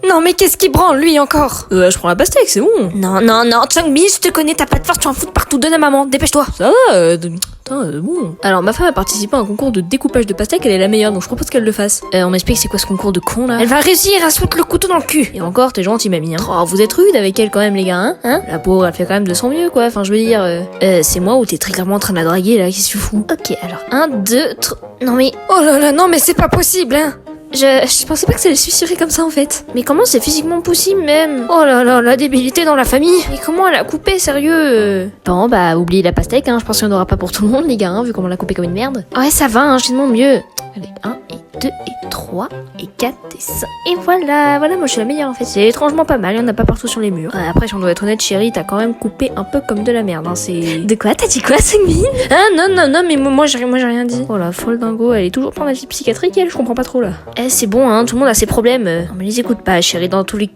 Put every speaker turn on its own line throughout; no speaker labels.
Non mais qu'est-ce qui branle lui encore?
Je prends la pastèque, c'est bon.
Non, Changmi, je te connais, t'as pas de force, tu en fous partout, donne à maman, dépêche-toi.
Ça va, bon. Alors, ma femme a participé à un concours de découpage de pastèque, elle est la meilleure, donc je propose qu'elle le fasse. On m'explique c'est quoi ce concours de con, là?
Elle va réussir à se foutre le couteau dans le cul.
Et encore, t'es gentil, mamie, hein. Oh, vous êtes rude avec elle quand même, les gars, hein? La pauvre, elle fait quand même de son mieux, quoi. Enfin, je veux dire, c'est moi ou t'es très clairement en train de la draguer, là, qu'est-ce que tu fous? Ok, alors, 1, 2, 3... Non mais...
Oh là là, non mais c'est pas possible, hein.
Je pensais pas que ça allait suffirait comme ça en fait.
Mais comment c'est physiquement possible même? Oh là là, la débilité dans la famille. Et comment elle a coupé, sérieux?
Bon bah oubliez la pastèque, hein. Je pense qu'il n'y en aura pas pour tout le monde les gars, hein, vu comment on l'a coupé comme une merde.
Ouais ça va, hein, j'ai de mon mieux.
Allez, 1 et 2 et 3 et 4 et 5. Et voilà, moi je suis la meilleure en fait. C'est étrangement pas mal, il y en a pas partout sur les murs. Après si on doit être honnête chérie, t'as quand même coupé un peu comme de la merde, hein. C'est...
De quoi? T'as dit quoi, Sungmin?
Ah non, mais moi j'ai rien dit. Oh la folle dingo, elle est toujours plein d'avis psychiatriques elle, je comprends pas trop là.
C'est bon, hein, tout le monde a ses problèmes.
Non mais les écoute pas chérie, dans tous les...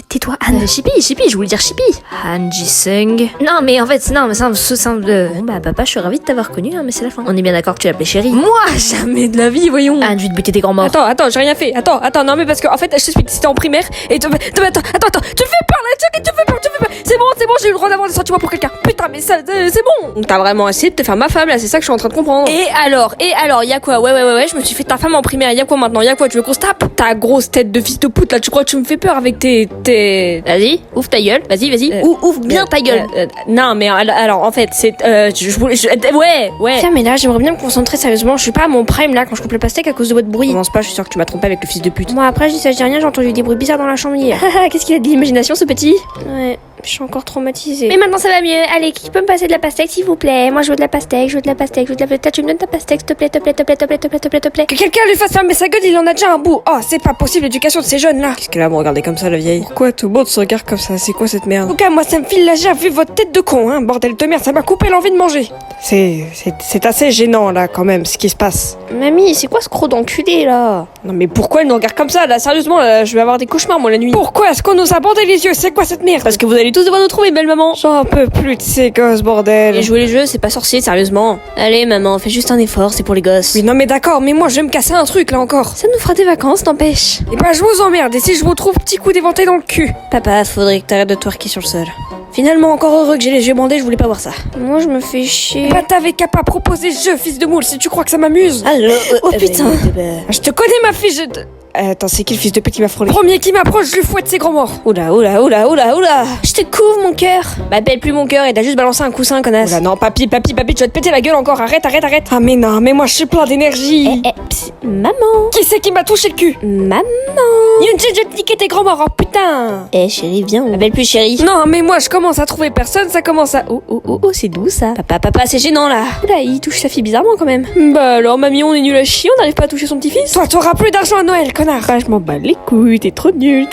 Tais-toi, Anne.
Chippy, je voulais dire Chippy. Han Ji-sung.
Non mais en fait, non mais c'est simple de...
Bon bah papa, je suis ravie de t'avoir connu, hein, mais c'est la fin. On est bien d'accord que tu l'appelais chérie.
Moi, jamais de la vie, voyons.
Anne, je vais te buter des grands morts.
Attends, j'ai rien fait. Attends, non mais parce que en fait, je t'explique, c'était en primaire et attends, tu me fais peur là, tu fais peur. C'est bon, j'ai eu le droit d'avoir des sentiments pour quelqu'un. Putain, mais ça, c'est bon. Donc t'as vraiment essayé de te faire ma femme là, c'est ça que je suis en train de comprendre. Et alors, y a quoi? Ouais, je me suis fait ta femme en primaire. Y a quoi maintenant? Y a quoi? Tu veux qu'on se tape? Ta grosse tête de fils de pute là, tu crois que tu me fais peur avec tes...
Vas-y, ouvre ta gueule. Vas-y.
Ouvre bien ta gueule.
Non mais alors en fait c'est ouais.
Tiens mais là j'aimerais bien me concentrer sérieusement. Je suis pas à mon prime là quand je coupe le pastèque à cause de votre bruit.
Commence pas, je suis sûre que tu m'as trompé avec le fils de pute.
Moi après je dis ça, je dis rien, j'ai entendu des bruits bizarres dans la chambre hier.
Qu'est-ce qu'il a de l'imagination ce petit?
Ouais, je suis encore traumatisée. Mais maintenant ça va mieux. Allez, qui peut me passer de la pastèque s'il vous plaît? Moi je veux de la pastèque. Tu me donnes ta pastèque s'il te plaît.
Que quelqu'un lui fasse fermer sa gueule, il en a déjà un bout. Oh, c'est pas possible l'éducation de ces jeunes là. Qu'est-ce qu'elle a à me regarder comme ça la vieille? Pourquoi tout le monde se regarde comme ça? C'est quoi cette merde? En tout cas, moi ça me file la gerbe vu votre tête de con, hein. Bordel de merde, ça m'a coupé l'envie de manger. C'est assez gênant là quand même ce qui se passe.
Mamie, c'est quoi ce croc d'enculé là?
Non mais pourquoi elle nous regarde comme ça là? Sérieusement là, je vais avoir des cauchemars moi la nuit. Pourquoi est-ce qu'on nous a bandé les yeux? C'est quoi cette merde? Parce que vous allez tous devoir nous trouver, belle maman. J'en peux plus de ces gosses, bordel. Et jouer les jeux, c'est pas sorcier, sérieusement. Allez maman, fais juste un effort, c'est pour les gosses. Oui non mais d'accord, mais moi je vais me casser un truc là encore.
Ça nous fera des vacances, t'empêche.
Et bah je vous emmerde, et si je vous trouve petit coup d'éventail dans le cul? Papa, faudrait que t'arrêtes de twerker sur le sol. Finalement, encore heureux que j'ai les yeux bandés, je voulais pas voir ça.
Moi je me fais chier.
Bah t'avais qu'à pas proposer ce jeu, fils de moule, si tu crois que ça m'amuse.
Alors, oh putain.
Je te connais ma fille, Attends, c'est qui le fils de pute qui m'a frôlé? Premier qui m'approche, je lui fouette ses grands morts. Oula.
Je te couvre mon cœur.
M'appelle plus mon cœur et t'as juste balancé un coussin, connasse. Oula, non, papy, tu vas te péter la gueule encore, arrête. Ah mais non, mais moi je suis plein d'énergie.
Maman.
Qui c'est qui m'a touché le cul?
Maman.
Yunji, je vais te niquer tes grands morts, oh putain.
Chérie, viens.
M'appelle plus chérie. Non, mais moi je commence à trouver personne, ça commence à...
Oh, c'est doux ça.
Papa, c'est gênant là.
Oula, il touche sa fille bizarrement quand même.
Bah alors, mamie, on est nul à chier, on n'arrive pas à toucher son petit-fils. Toi, t'auras plus d'argent à Noël, connard.
Je m'en bats les couilles, t'es trop nul.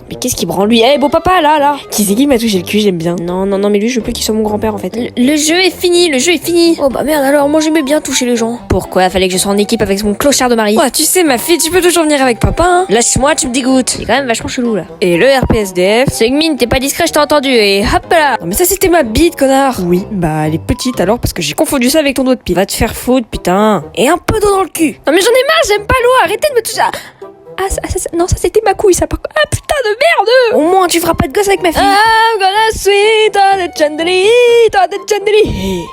Mais qu'est-ce qui branle lui? Beau papa, là. Qui c'est qui m'a touché le cul? J'aime bien. Non, mais lui, je veux plus qu'il soit mon grand-père en fait.
Le jeu est fini.
Oh bah merde alors, moi j'aimais bien toucher les gens. Pourquoi? Fallait que je sois en équipe avec mon clochard de mari. Ouais, tu sais, ma fille, tu peux toujours venir avec papa, hein. Lâche-moi, tu me dégoûtes. C'est quand même vachement chelou là. Et le RPSDF? Sungmin, t'es pas discret, je t'ai entendu, et hop là. Non mais ça c'était ma bite, connard. Oui, bah elle est petite alors parce que j'ai confondu ça avec ton doigt de pied. Va te faire foutre, putain. Et un peu d'eau dans le cul. Non mais j'en ai marre, j'aime pas l'eau, arrêtez de me toucher. Non, ça c'était ma couille, ça pas. Ah putain de merde! Au moins tu feras pas de gosse avec ma fille. I'm gonna sweet on the chandelier.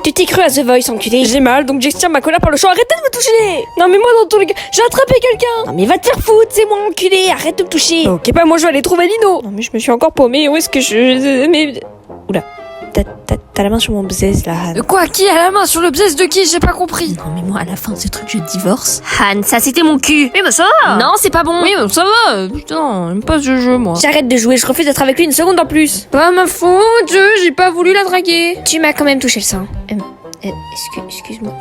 Tu t'es cru à The Voice, enculé. J'ai mal, donc j'extire ma colère par le champ. Arrêtez de me toucher! Non mais moi dans tous les cas, j'ai attrapé quelqu'un! Non mais va te faire foutre, c'est moi enculé, arrête de me toucher! Ok, bah moi je vais aller trouver Lino! Non mais je me suis encore paumée, où est-ce que mais... Oula. T'as la main sur mon bzz là, Han.
Quoi? Qui a la main sur le bzz de qui? J'ai pas compris.
Non mais moi à la fin de ce truc je divorce.
Han, ça c'était mon cul.
Mais bah ça va.
Non, c'est pas bon.
Oui mais ça va. Putain, j'aime pas ce jeu moi.
J'arrête de jouer, je refuse d'être avec lui une seconde en plus.
Pas ma faute, j'ai pas voulu la draguer.
Tu m'as quand même touché le sein. Excuse-moi,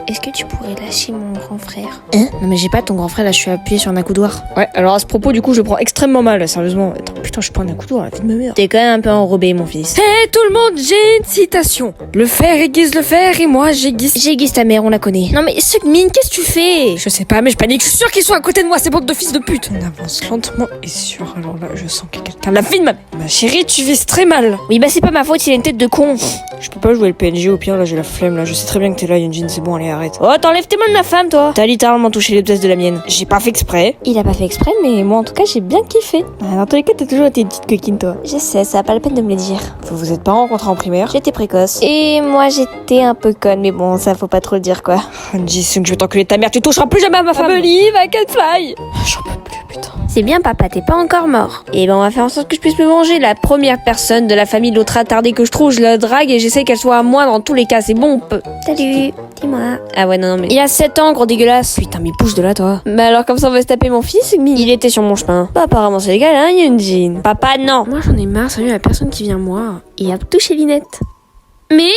est-ce que tu pourrais lâcher mon grand frère?
Non mais j'ai pas ton grand frère là, je suis appuyée sur un accoudoir. Ouais, alors à ce propos du coup je prends extrêmement mal, sérieusement. Attends, putain, je prends un accoudoir, la vie de ma mère. T'es quand même un peu enrobé mon fils. Tout le monde, j'ai une citation. Le fer aiguise le fer et moi j'aiguise.
J'aiguise ta mère, on la connaît. Non mais Sungmin, qu'est-ce que tu fais?
Je sais pas mais je panique, je suis sûre qu'ils sont à côté de moi, ces bandes de fils de pute. On avance lentement et sûr, alors là je sens que quelqu'un... La vie de ma chérie, tu vises très mal.
Oui bah c'est pas ma faute, il a une tête de con.
Je peux pas jouer le PNJ au pire, là j'ai la flemme, là. Je sais très bien que t'es là, Yunjin, c'est bon, allez, arrête. Oh, t'enlèves tes mains de ma femme, toi. T'as littéralement touché les pièces de la mienne. J'ai pas fait exprès.
Il a pas fait exprès, mais moi en tout cas j'ai bien kiffé.
Dans tous les cas, t'as toujours été une petite coquine, toi.
Je sais, ça a pas la peine de me le dire.
Vous vous êtes pas rencontrés en primaire?
J'étais précoce. Et moi j'étais un peu conne, mais bon, ça faut pas trop le dire quoi.
Jisung, je vais t'enculer ta mère, tu toucheras plus jamais à ma femme.
Believe I can fly.
J'en peux plus, putain.
C'est bien papa, t'es pas encore mort. Et ben on va faire en sorte que je puisse me venger. La première personne de la famille de l'autre attardé que je trouve, je la drague et j'essaie qu'elle soit à moi dans tous les cas, c'est bon, on peut. Salut, dis-moi. Ah ouais, non, mais... Il a 7 ans, gros dégueulasse.
Putain, mais bouge de là, toi.
Bah alors comme ça on va se taper mon fils, il était sur mon chemin. Bah apparemment c'est légal, hein, Yunjin. Papa, non. Moi j'en ai marre, sérieux, la personne qui vient moi. Il a touché Linette. Mais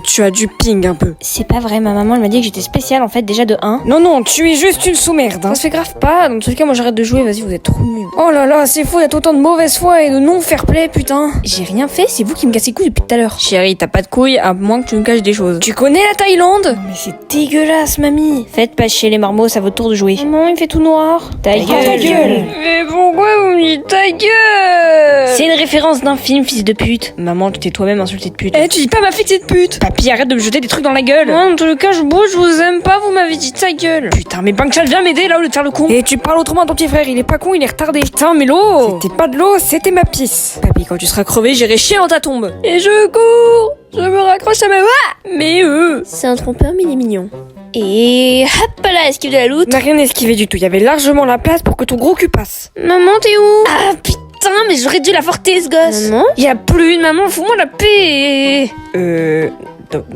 tu as du ping un peu.
c'est pas vrai, ma maman elle m'a dit que j'étais spéciale en fait déjà de 1.
Non, tu es juste une sous-merde, hein.
Ça se fait grave pas, dans tous les cas moi j'arrête de jouer, vas-y vous êtes trop nuls.
Oh là là, c'est faux, y a autant de mauvaise foi et de non-fair-play, putain.
J'ai rien fait, c'est vous qui me cassez les couilles depuis tout à l'heure.
Chérie, t'as pas de couilles, à moins que tu me caches des choses. Tu connais la Thaïlande? Mais c'est dégueulasse, mamie.
Faites pas chier les marmots, ça vaut le tour de jouer.
Maman, il fait tout noir.
Ta gueule.
Mais pourquoi vous me dites ta gueule?
C'est une référence d'un film, fils de pute.
Maman, tu t'es toi-même insulté de pute.
Eh, tu dis pas ma fille de pute.
Papy, arrête de me jeter des trucs dans la gueule.
Moi, dans tous les cas, je bouge, je vous aime pas, vous m'avez dit ta gueule.
Putain, mais Bangchan, viens m'aider là au lieu de faire le con. Et tu parles autrement à ton petit frère, il est pas con, il est retardé. Putain, mais l'eau. C'était pas de l'eau, c'était ma pisse. Papy, quand tu seras crevé, j'irai chier dans ta tombe.
Et je cours, je me raccroche à ma voix. Mais c'est un trompeur, mais il est mignon. Et hop là, esquive de la loutre.
On n'a rien esquivé du tout, il y avait largement la place pour que ton gros cul passe.
Maman, t'es où? Ah putain, mais j'aurais dû la porter ce gosse.
Maman?
Y a plus de maman, fous-moi la paix.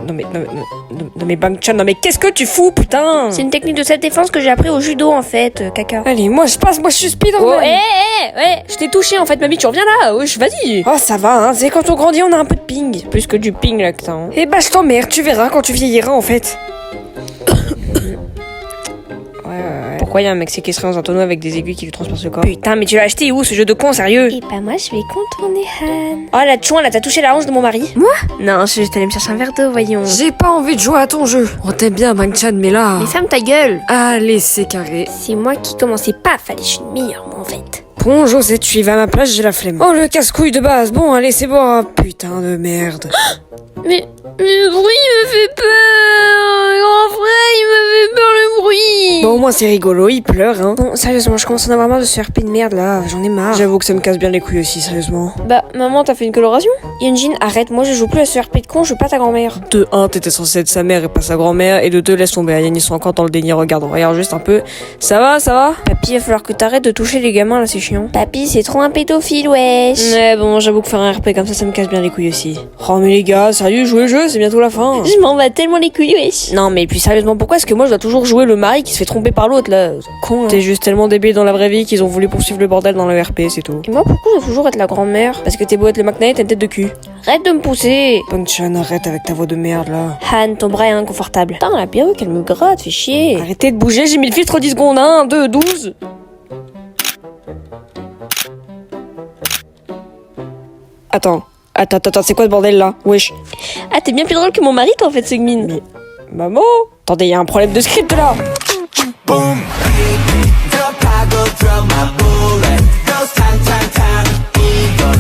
Non mais Bangchan, non mais qu'est-ce que tu fous, putain?
C'est une technique de self-défense que j'ai appris au judo en fait, caca.
Allez, moi je passe, moi je suis Spider-Man.
Oh, je t'ai touché en fait, mamie, tu reviens là, wesh, vas-y.
Oh, ça va, hein, c'est quand on grandit, on a un peu de ping. Plus que du ping là que t'as. Hein. Eh bah, je t'emmerde, tu verras quand tu vieilliras en fait. Pourquoi y a un mec séquestré dans un tonneau avec des aiguilles qui lui transpercent le corps? Putain, mais tu l'as acheté où ce jeu de con, sérieux?
Et bah moi je vais contourner Han.
Oh la chouin, là t'as touché la hanche de mon mari?
Moi? Non, je suis juste allée me chercher un verre d'eau, voyons.
J'ai pas envie de jouer à ton jeu. On t'aime bien, Bangchan, mais là...
Mais ferme ta gueule.
Allez, c'est carré.
C'est moi qui commençais pas, fallait je suis une meilleure moi en fait.
Bon, Josette, tu y vas à ma place, j'ai la flemme. Oh, le casse-couille de base. Bon, allez, c'est bon. Oh, putain de merde.
Mais le bruit me fait peur. Grand frère, il me fait peur le bruit.
Bon, au moins c'est rigolo, il pleure, hein.
Bon, sérieusement, je commence à en avoir marre de ce RP de merde là, j'en ai marre.
J'avoue que ça me casse bien les couilles aussi, sérieusement.
Bah, maman, t'as fait une coloration? Yunjin, arrête, moi je joue plus à ce RP de con, je veux pas ta grand-mère.
De 1, t'étais censé être sa mère et pas sa grand-mère, et de 2, laisse tomber. Yann, ils sont encore dans le déni, regarde juste un peu. Ça va?
Papy, il va falloir que t'arrêtes de toucher les gamins là, c'est chiant. Papy, c'est trop un pédophile, wesh.
Ouais, bon, j'avoue que faire un RP comme ça me casse bien les couilles aussi. Oh, mais les gars, sérieux, jouez le jeu, c'est bientôt la fin.
Je m'en bats tellement les couilles, wesh.
Non, mais puis sérieusement, pourquoi est-ce que moi je dois toujours jouer le mari qui se fait tromper par l'autre là? Con, hein. T'es juste tellement débile dans la vraie vie qu'ils ont voulu poursuivre le bordel dans le RP, c'est tout.
Et moi, pourquoi je dois toujours être la grand-mère?
Parce que t'es beau être le McKnight, t'as une tête de cul.
Arrête de me pousser.
Bangchan, arrête avec ta voix de merde là.
Han, ton bras est inconfortable. Putain, la perruque, elle me gratte, fait chier.
Arrêtez de bouger, j'ai mis le filtre 10 secondes. 1, 2, 12. Attends, c'est quoi ce bordel là? Wesh.
Ah, t'es bien plus drôle que mon mari, toi, en fait, Seungmin.
Mais... Maman? Attendez, y a un problème de script là.
Boom. The pago drum, my bullet goes tang tang tang. Eagle,